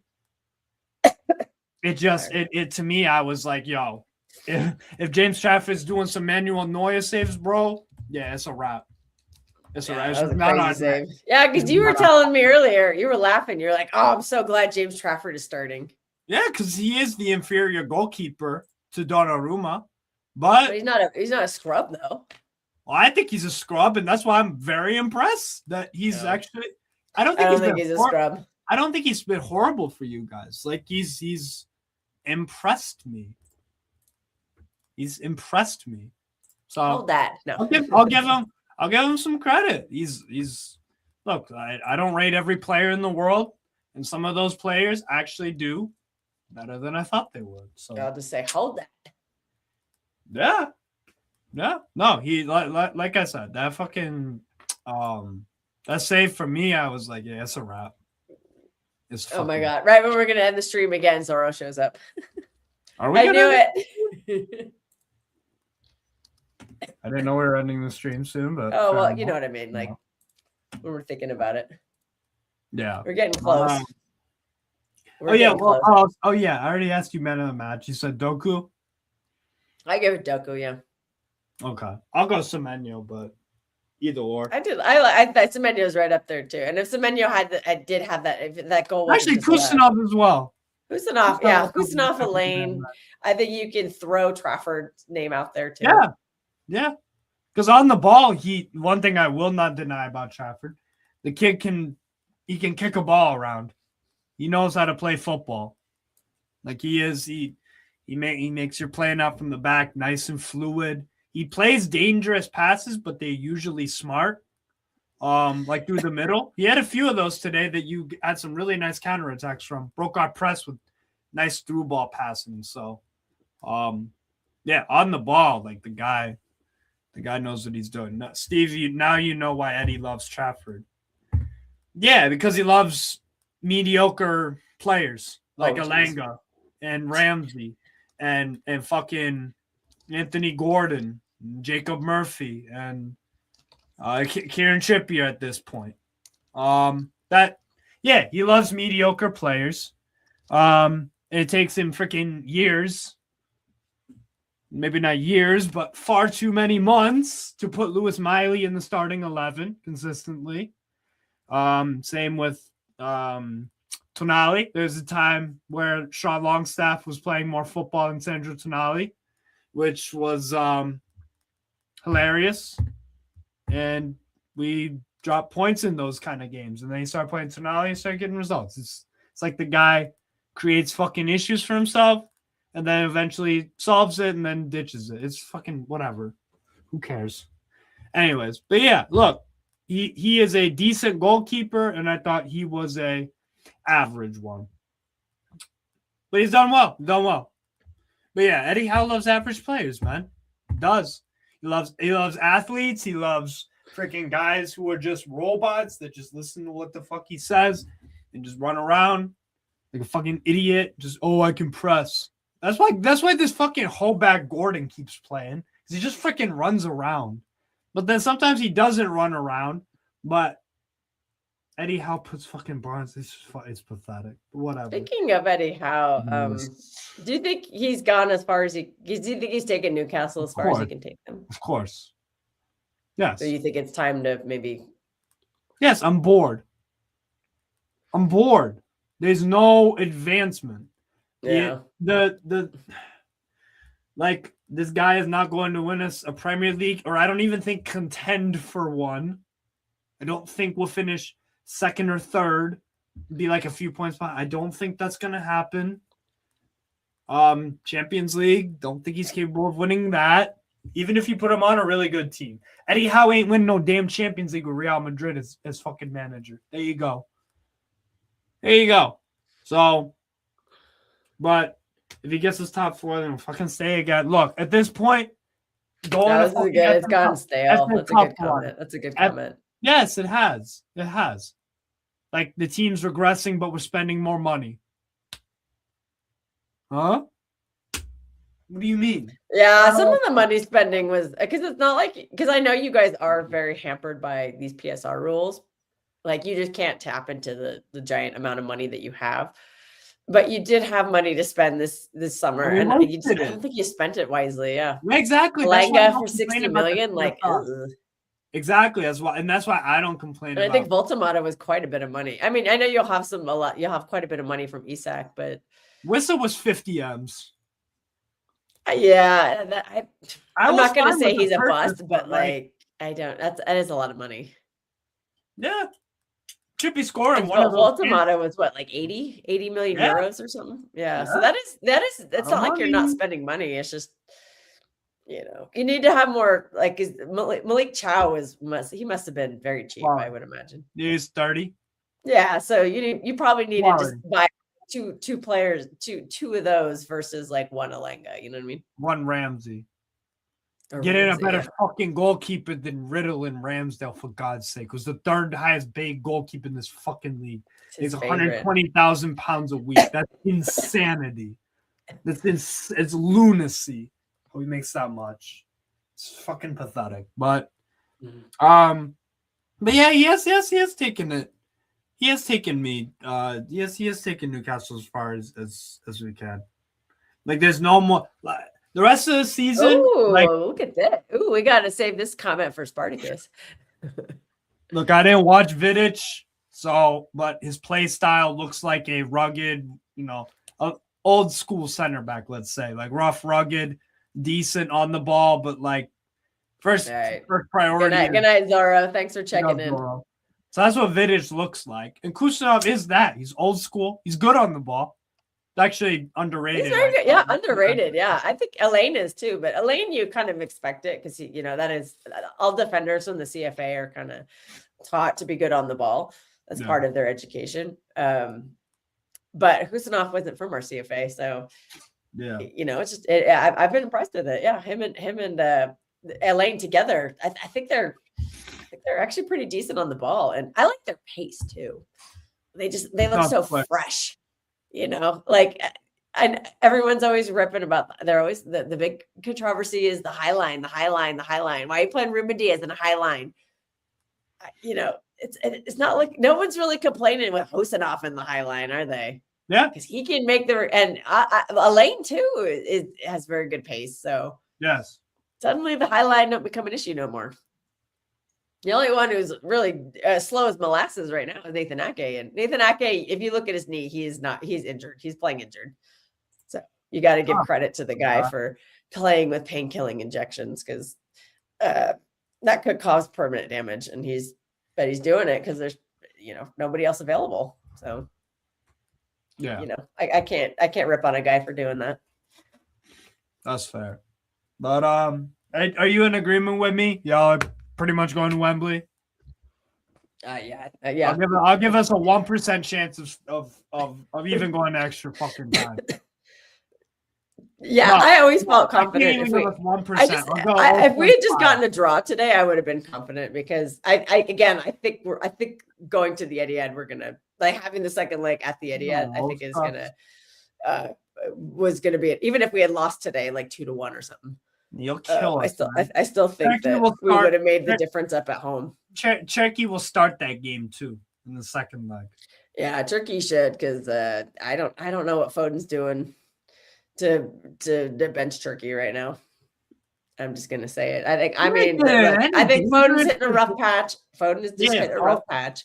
It to me, I was like, yo, if James Trafford's doing some Manuel Neuer saves, bro, yeah, it's a wrap. It's a wrap. That was a crazy save. Yeah, because you were telling me earlier, you were laughing. You're like, oh, I'm so glad James Trafford is starting. Yeah, because he is the inferior goalkeeper to Donnarumma. But he's not a scrub, though. Well, I think he's a scrub, and that's why I'm very impressed that he's actually. I don't think he's a scrub. I don't think he's been horrible for you guys. Like he's impressed me. He's impressed me. So hold that. No, I'll give him some credit. He's look. I don't rate every player in the world, and some of those players actually do better than I thought they would. So I'll just say, hold that. Yeah. No, he like I said, that fucking that save for me, I was like, yeah, it's a wrap. Oh my god! Right when we're gonna end the stream again, Zorro shows up. Are we? I knew it. I didn't know we were ending the stream soon, but oh well, you know what I mean. Like when we're thinking about it. Yeah, we're getting close. Oh yeah, I already asked you man of the match. You said Doku. I give it Doku, yeah. Okay, I'll go Semenyo, but either or. I did. I thought Semenyo's right up there too. And if Semenyo did have that goal, actually Kusanov as well. Kusanov, yeah, Kusanov, Elaine. I think you can throw Trafford's name out there too. Yeah. Because on the ball, one thing I will not deny about Trafford, the kid can kick a ball around. He knows how to play football. Like he makes your playing out from the back nice and fluid. He plays dangerous passes, but they're usually smart. Like through the middle. He had a few of those today that you had some really nice counterattacks from. Broke our press with nice through ball passing. So, yeah, Yeah, on the ball, like the guy knows what he's doing. Now, Steve, now you know why Eddie loves Trafford. Yeah, because he loves mediocre players like Alanga and Ramsey and fucking Anthony Gordon, Jacob Murphy, and Kieran Trippier at this point. He loves mediocre players. It takes him freaking years, maybe not years, but far too many months to put Lewis Miley in the starting 11 consistently. Same with Tonali. There's a time where Sean Longstaff was playing more football than Sandro Tonali, which was hilarious. And we dropped points in those kind of games. And then he started playing Tonali and started getting results. It's like the guy creates fucking issues for himself and then eventually solves it and then ditches it. It's fucking whatever. Who cares? Anyways, but yeah, look, he is a decent goalkeeper, and I thought he was a average one. But he's done well. But yeah, Eddie Howe loves average players, man. He does. He loves athletes. He loves freaking guys who are just robots that just listen to what the fuck he says and just run around like a fucking idiot. Just, I can press. That's why this fucking hoback Gordon keeps playing. Because he just freaking runs around. But then sometimes he doesn't run around. But Eddie Howe puts fucking Barnes. It's pathetic. Whatever. Speaking of Eddie Howe, do you think he's gone as far as do you think he's taken Newcastle as far as he can take them? Of course. Yes. So you think it's time to maybe? Yes, I'm bored. There's no advancement. Yeah. Like this guy is not going to win us a Premier League, or I don't even think contend for one. I don't think we'll finish second or third, be like a few points behind. I don't think that's going to happen. Champions League, don't think he's capable of winning that, even if you put him on a really good team. Eddie Howe ain't win no damn Champions League with Real Madrid as fucking manager. There you go. So, but if he gets his top four, then we'll fucking stay again. Look, at this point, This is good. It's gone stale. That's a good comment. That's a good comment. Yes, it has. Like the team's regressing, but we're spending more money. Huh? What do you mean? Yeah, some of the money spending was because it's not like, because I know you guys are very hampered by these PSR rules. Like you just can't tap into the giant amount of money that you have. But you did have money to spend this summer, and I don't think you spent it wisely. Yeah, exactly. Alanga for 60 million, like. Exactly, that's why I don't complain. I think Voltamata was quite a bit of money. I mean, I know you'll have quite a bit of money from Isak, but Wissa was 50 M's. Yeah, I'm not going to say he's a bust, but like I don't. That is a lot of money. Yeah, should be scoring. Voltamata was what, like 80 million euros or something. Yeah, so that is. It's not like you're not spending money. It's just, you need to have more. Like Malik Chow he must have been very cheap. Wow. I would imagine. He's 30. Yeah, so you probably need to just buy two players, two of those versus like one Alanga. You know what I mean? One Ramsey. Get in a better fucking goalkeeper than Riddle and Ramsdale, for God's sake. Was the third highest paid goalkeeper in this fucking league. He's 120,000 pounds a week. That's insanity. It's lunacy. How he makes that much. It's fucking pathetic. But yeah, he has taken it. He has taken me. He has taken Newcastle as far as we can. Like, there's no more. The rest of the season. Ooh, look at that. Ooh, we got to save this comment for Spartacus. Look, I didn't watch Vidic, but his play style looks like a rugged, old school center back, let's say. Like rough, rugged, decent on the ball, but like first priority. Good night, Zara. Thanks for checking in. Zora. So that's what Vidic looks like. And Kusanov is that. He's old school. He's good on the ball. Actually underrated. He's very good. Yeah, underrated. Yeah, I think Elaine is too. But Elaine, you kind of expect it because that is all defenders from the CFA are kind of taught to be good on the ball. That's part of their education. But Husanov wasn't from our CFA, so Yeah. It's just I've been impressed with it. Yeah, him and Elaine together. I think they're actually pretty decent on the ball, and I like their pace too. They look so fresh, like. And everyone's always ripping about. They're always the big controversy is the high line. Why are you playing Ruben Diaz in a high line? It's not like no one's really complaining with Hosanov in the high line, are they? Yeah, because he can make and Elaine too has very good pace. So yes, suddenly the high line don't become an issue no more. The only one who's really slow as molasses right now is Nathan Ake. And Nathan Ake, if you look at his knee, he's injured. He's playing injured. So you got to give credit to the guy for playing with pain-killing injections because that could cause permanent damage. And he's doing it because there's, nobody else available. So, yeah, I can't rip on a guy for doing that. That's fair. But are you in agreement with me? Y'all are pretty much going to Wembley. Yeah. I'll give us a 1% chance of even going extra fucking time. Yeah, no, I always felt confident. If we had just gotten a draw today, I would have been confident because I think going to the Etihad, we're gonna having the second leg at the Etihad. I think is gonna be it. Even if we had lost today, 2-1 or something. You'll kill us. I still think that we would have made the difference up at home. Turkey will start that game too in the second leg. Yeah, Turkey should because I don't know what Foden's doing to bench Turkey right now. I'm just gonna say it. I think Foden's hitting a rough patch. Foden is just hitting a rough patch.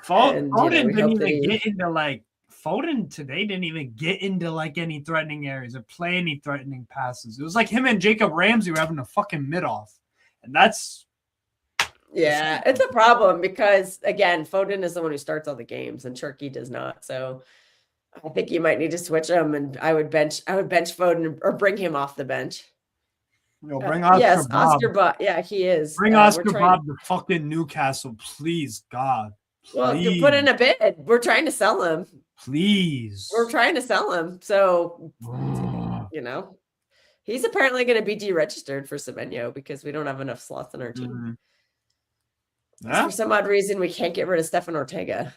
Foden didn't even get into Foden today didn't even get into any threatening areas or play any threatening passes. It was like him and Jacob Ramsey were having a fucking mid-off. And that's it's a problem because again, Foden is the one who starts all the games and Turkey does not. So I think you might need to switch him and I would bench Foden or bring him off the bench. Bring Oscar Bob. Oscar Bob. Yeah, he is. Bring Oscar Bob to fucking Newcastle, please, God. Please. Well, you put in a bid. We're trying to sell him. Please. We're trying to sell him. So, he's apparently going to be deregistered for Semenyo because we don't have enough slots in our team. Mm-hmm. Yeah. For some odd reason, we can't get rid of Stefan Ortega.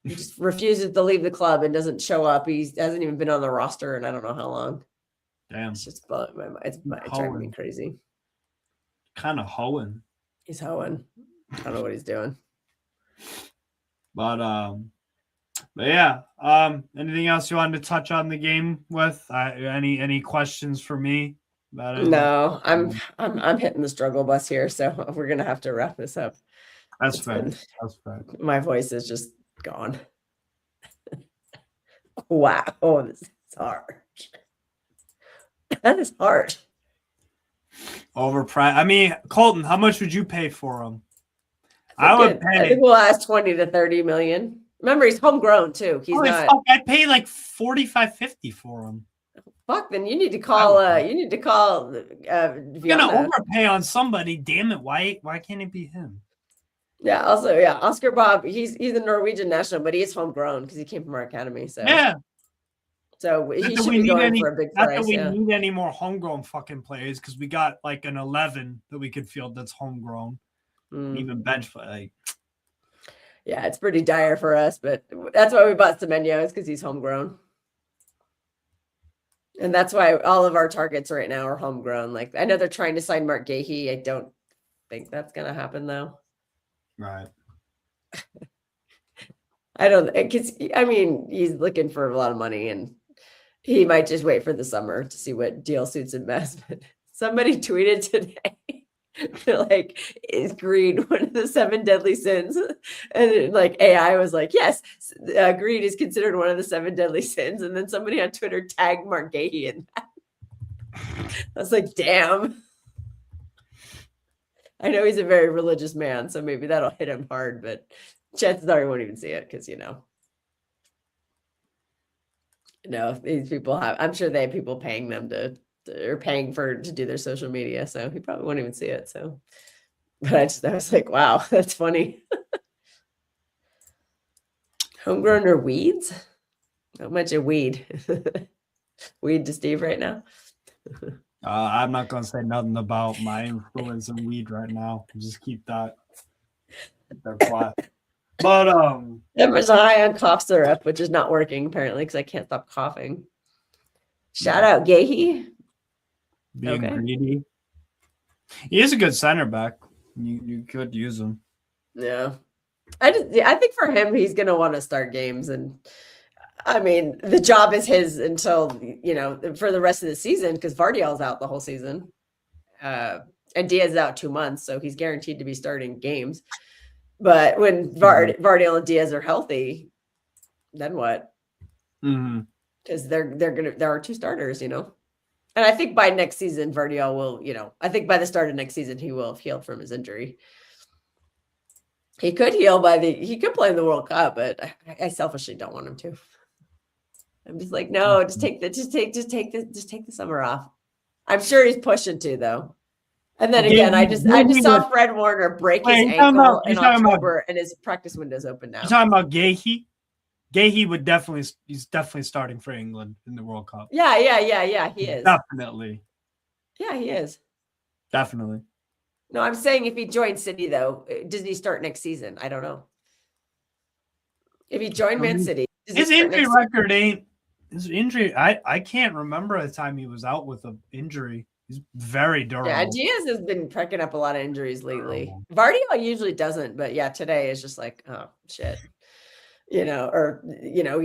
He just refuses to leave the club and doesn't show up. He hasn't even been on the roster in I don't know how long. Damn. It's just blowing my mind. It's driving me crazy. Kind of hoeing. He's hoeing. I don't know what he's doing. But yeah. Anything else you wanted to touch on the game with? Any questions for me about it? No, I'm hitting the struggle bus here, so we're gonna have to wrap this up. That's fair. That's fair. My voice is just gone. Wow, this is hard. That is hard. Overpriced. I mean, Colton, how much would you pay for him? I would pay. I think we'll ask 20 to 30 million. Remember, he's homegrown too. He's not. Fuck, I'd pay 45-50 for him. Fuck, then you need to call. You're gonna overpay on somebody. Damn it! Why can't it be him? Yeah. Also, yeah, Oscar Bob. He's a Norwegian national, but he is homegrown because he came from our academy. So yeah. So he should be going for a big price. Not that we need any more homegrown fucking players because we got an 11 that we could field that's homegrown. Even bench play. Yeah, it's pretty dire for us, but that's why we bought Semenyo is because he's homegrown. And that's why all of our targets right now are homegrown. I know they're trying to sign Mark Gahey. I don't think that's going to happen, though. Right. I don't, because, I mean, he's looking for a lot of money, and he might just wait for the summer to see what deal suits him best. But somebody tweeted today, is greed one of the 7 deadly sins? And AI was like, yes, greed is considered one of the 7 deadly sins. And then somebody on Twitter tagged Mark Gahey in that. I was like, damn. I know he's a very religious man, so maybe that'll hit him hard, but chances are he won't even see it because, these people I'm sure they have people paying them to do their social media, so he probably won't even see it. So, but I was like, wow, that's funny. Homegrown or weeds? Not much of weed. weed to Steve right now. I'm not gonna say nothing about my influence in weed right now. Just keep that quiet. But I'm high on cough syrup, which is not working apparently because I can't stop coughing. Shout out Gahey. being greedy. He is a good center back. You could use him. Yeah. I think for him, he's gonna want to start games, and I mean the job is his until for the rest of the season because Vardiel's out the whole season, and Diaz is out 2 months, so he's guaranteed to be starting games. But when Vardiel and Diaz are healthy, then what? Because there are 2 starters, and I think by next season Vardiel will, I think by the start of next season he will have healed from his injury. He could he could play in the World Cup, but I selfishly don't want him to. I'm just like, no, just take the summer off. I'm sure he's pushing to though. And then again, I just saw Fred Warner break his ankle in October, and his practice window's open now. You're talking about Gahey? Gahey he's definitely starting for England in the World Cup. Yeah, he is. Definitely. Yeah, he is. Definitely. No, I'm saying if he joins City, though, does he start next season? I don't know. If he joined Man City, his injury record ain't his injury. I can't remember a time he was out with an injury. He's very durable. Yeah, Diaz has been picking up a lot of injuries lately. Vardiel usually doesn't, but yeah, today is just like, oh shit, he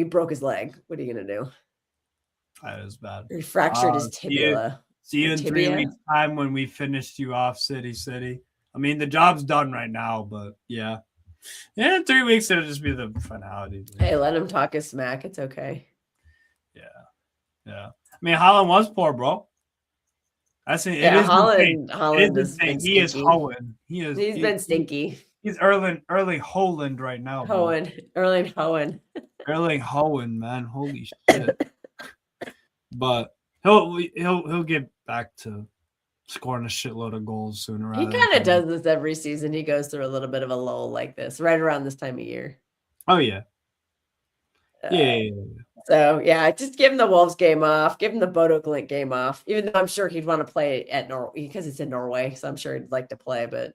broke his leg. What are you gonna do? That is bad. He fractured his tibia. See you in 3 weeks' time when we finished you off, City. I mean, the job's done right now, but yeah. In 3 weeks, it'll just be the finality. Hey, let him talk his smack. It's okay. Yeah. I mean, Holland was poor, bro. Holland has been he stinky. is Hohen. He's been stinky. He's Erling Haaland right now. Erling Hohen. Erling Hohen, man. Holy shit. But he'll get back to scoring a shitload of goals sooner. He kind of does this every season. He goes through a little bit of a lull like this, right around this time of year. Oh yeah. Yeah. So yeah, just give him the Wolves game off. Give him the Bodo Glimt game off. Even though I'm sure he'd want to play at Norway because it's in Norway, so I'm sure he'd like to play. But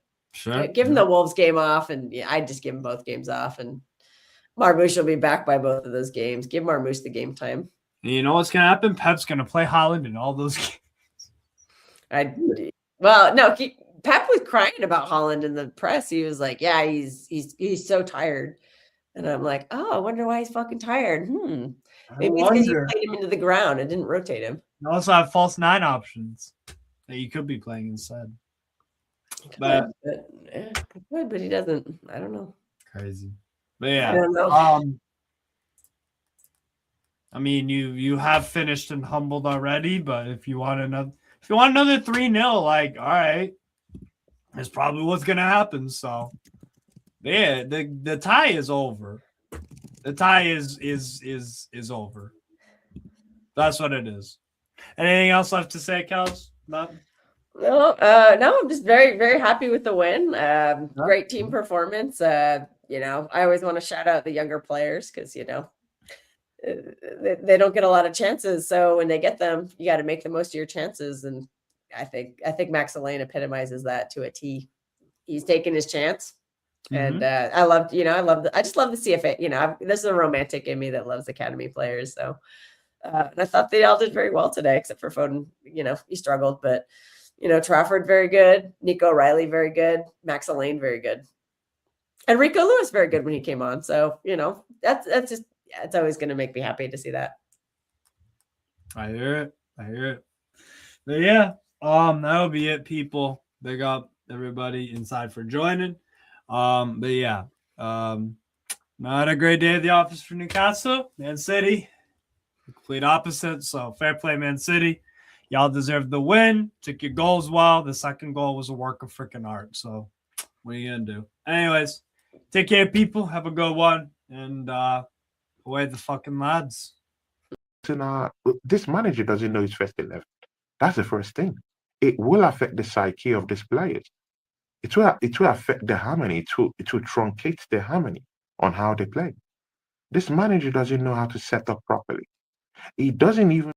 give him the Wolves game off, and I'd just give him both games off. And Marmoush will be back by both of those games. Give Marmoush the game time. You know what's gonna happen? Pep's gonna play Holland in all those games. Pep was crying about Holland in the press. He was like, "Yeah, he's so tired," and I'm like, "Oh, I wonder why he's fucking tired." Maybe it's because you played him into the ground and didn't rotate him. You also have false 9 options that you could be playing instead. But he doesn't. I don't know. Crazy, but yeah. I don't know. I mean, you have finished and humbled already, but if you want another 3-0, like, all right, that's probably what's gonna happen. So, yeah, the tie is over. The tie is over. That's what it is. Anything else left to say, Kels? No, I'm just very, very happy with the win. Great team performance. I always want to shout out the younger players because they don't get a lot of chances. So when they get them, you got to make the most of your chances. And I think Max Lane epitomizes that to a T. He's taking his chance. Mm-hmm. And I just love the CFA. This is a romantic in me that loves academy players. So and I thought they all did very well today, except for Foden. He struggled, but Trafford very good, Nico Riley very good, Max Lane very good, and Rico Lewis very good when he came on. So that's just it's always going to make me happy to see that. I hear it. But yeah, that'll be it, people. Big up everybody inside for joining. But yeah, not a great day at the office for Newcastle. Man City, complete opposite. So fair play, Man City. Y'all deserved the win. Took your goals well. The second goal was a work of freaking art. So what are you gonna do? Anyways, take care, people. Have a good one, and away the fucking lads. This manager doesn't know his first 11. That's the first thing. It will affect the psyche of these players. It will affect the harmony. It will truncate the harmony on how they play. This manager doesn't know how to set up properly. He doesn't even